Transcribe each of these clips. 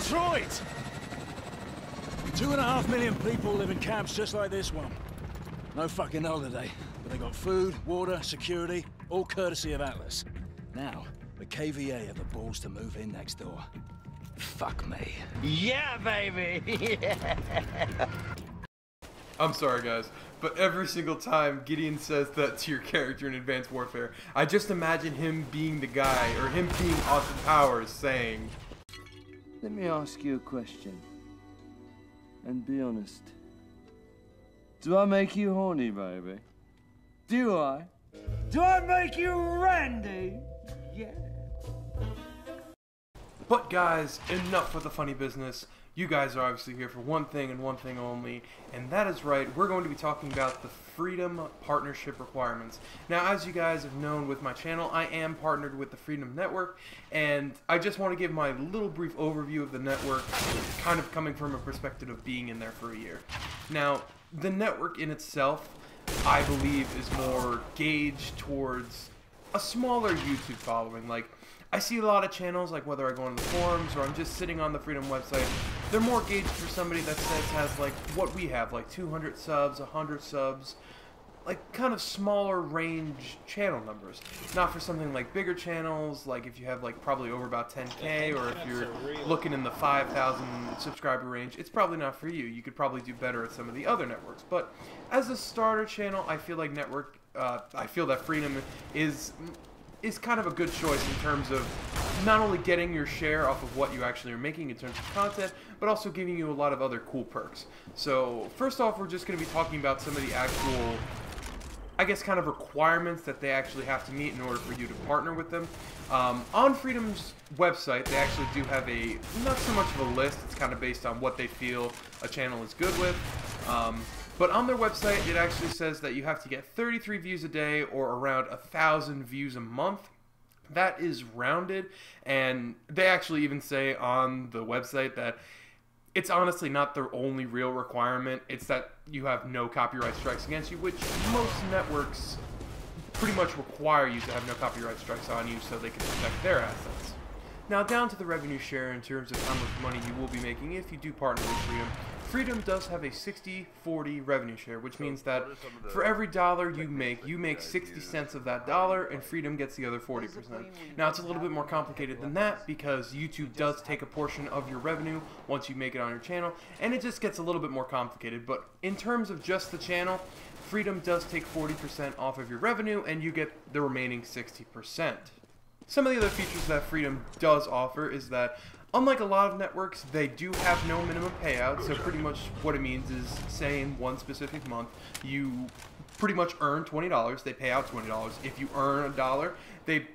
Detroit! 2.5 million people live in camps just like this one. No fucking holiday, but they got food, water, security, all courtesy of Atlas. Now, the KVA have the balls to move in next door. Fuck me. Yeah, baby! I'm sorry guys, but every single time Gideon says that to your character in Advanced Warfare, I just imagine him being the guy, or him being Austin Powers saying, Let me ask you a question. And be honest. Do I make you horny, baby? Do I? Do I make you randy? Yeah. But guys, enough with the funny business. You guys are obviously here for one thing and one thing only, and that is right, we're going to be talking about the Freedom Partnership requirements. Now, as you guys have known with my channel, I am partnered with the Freedom Network, and I just want to give my little brief overview of the network, kind of coming from a perspective of being in there for a year. Now, the network in itself, I believe, is more gauged towards a smaller YouTube following. Like, I see a lot of channels, like whether I go on the forums or I'm just sitting on the Freedom website, they're more gauged for somebody that says has like what we have, like 200 subs, 100 subs, like kind of smaller range channel numbers. Not for something like bigger channels, like if you have like probably over about 10K, or if you're looking in the 5,000 subscriber range, it's probably not for you. You could probably do better at some of the other networks. But as a starter channel, I feel like I feel that Freedom is kind of a good choice in terms of not only getting your share off of what you actually are making in terms of content, but also giving you a lot of other cool perks. So first off, we're just going to be talking about some of the actual, I guess, kind of requirements that they actually have to meet in order for you to partner with them. On Freedom's website, they actually do have a, not so much of a list, it's kind of based on what they feel a channel is good with. But on their website, it actually says that you have to get 33 views a day or around 1,000 views a month. That is rounded, and they actually even say on the website that it's honestly not their only real requirement. It's that you have no copyright strikes against you, which most networks pretty much require you to have no copyright strikes on you so they can protect their assets. Now, down to the revenue share in terms of how much money you will be making if you do partner with Freedom. Freedom does have a 60-40 revenue share, which means that for every dollar you make 60 cents of that dollar, and Freedom gets the other 40%. Now, it's a little bit more complicated than that, because YouTube does take a portion of your revenue once you make it on your channel, and it just gets a little bit more complicated. But in terms of just the channel, Freedom does take 40% off of your revenue, and you get the remaining 60%. Some of the other features that Freedom does offer is that, unlike a lot of networks, they do have no minimum payout. So pretty much what it means is, say in one specific month, you pretty much earn $20, they pay out $20. If you earn $1, they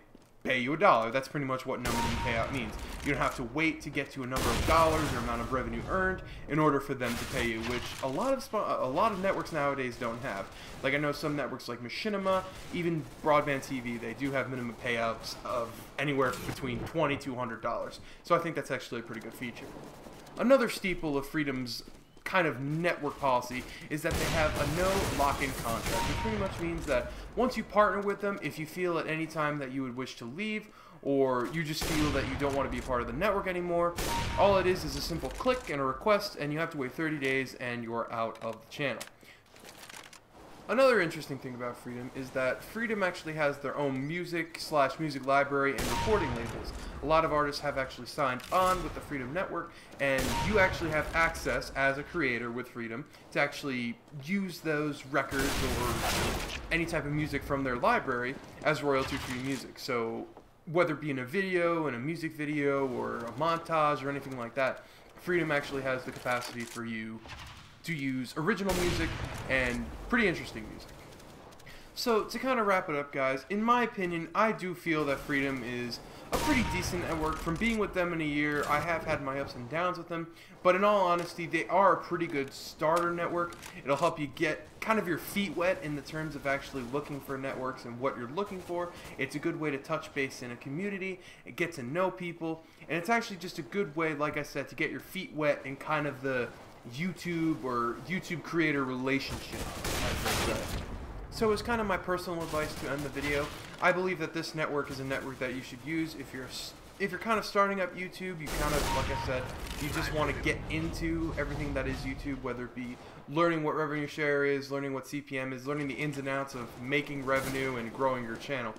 pay you $1. That's pretty much what no minimum payout means. You don't have to wait to get to a number of dollars or amount of revenue earned in order for them to pay you, which a lot of networks nowadays don't have. Like, I know some networks like Machinima, even Broadband TV, they do have minimum payouts of anywhere between $20 to $100. So I think that's actually a pretty good feature. Another staple of Freedom's kind of network policy is that they have a no lock-in contract, which pretty much means that once you partner with them, if you feel at any time that you would wish to leave, or you just feel that you don't want to be a part of the network anymore, all it is a simple click and a request, and you have to wait 30 days and you're out of the channel. Another interesting thing about Freedom is that Freedom actually has their own music library and recording labels. A lot of artists have actually signed on with the Freedom Network, and you actually have access as a creator with Freedom to actually use those records or any type of music from their library as royalty-free music. So whether it be in a video, in a music video, or a montage, or anything like that, Freedom actually has the capacity for you to use original music and pretty interesting music. So to kind of wrap it up, guys, in my opinion, I do feel that Freedom is a pretty decent network. From being with them in a year, I have had my ups and downs with them, but in all honesty, they are a pretty good starter network. It'll help you get kind of your feet wet in the terms of actually looking for networks and what you're looking for. It's a good way to touch base in a community, and get to know people, and it's actually just a good way, like I said, to get your feet wet in kind of the YouTube or YouTube creator relationship, as they say. So as kind of my personal advice to end the video, I believe that this network is a network that you should use if you're if you're kind of starting up YouTube, you kind of, like I said, you just want to get into everything that is YouTube, whether it be learning what revenue share is, learning what CPM is, learning the ins and outs of making revenue and growing your channel.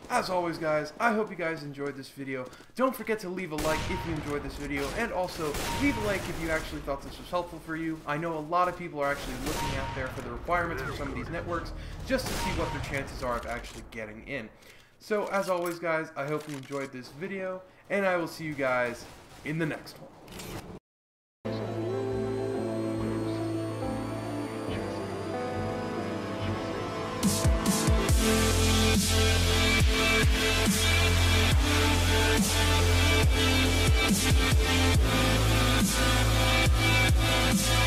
As always, guys, I hope you guys enjoyed this video. Don't forget to leave a like if you enjoyed this video, and also leave a like if you actually thought this was helpful for you. I know a lot of people are actually looking out there for the requirements for some of these networks just to see what their chances are of actually getting in. So, as always, guys, I hope you enjoyed this video, and I will see you guys in the next one. We'll be right back.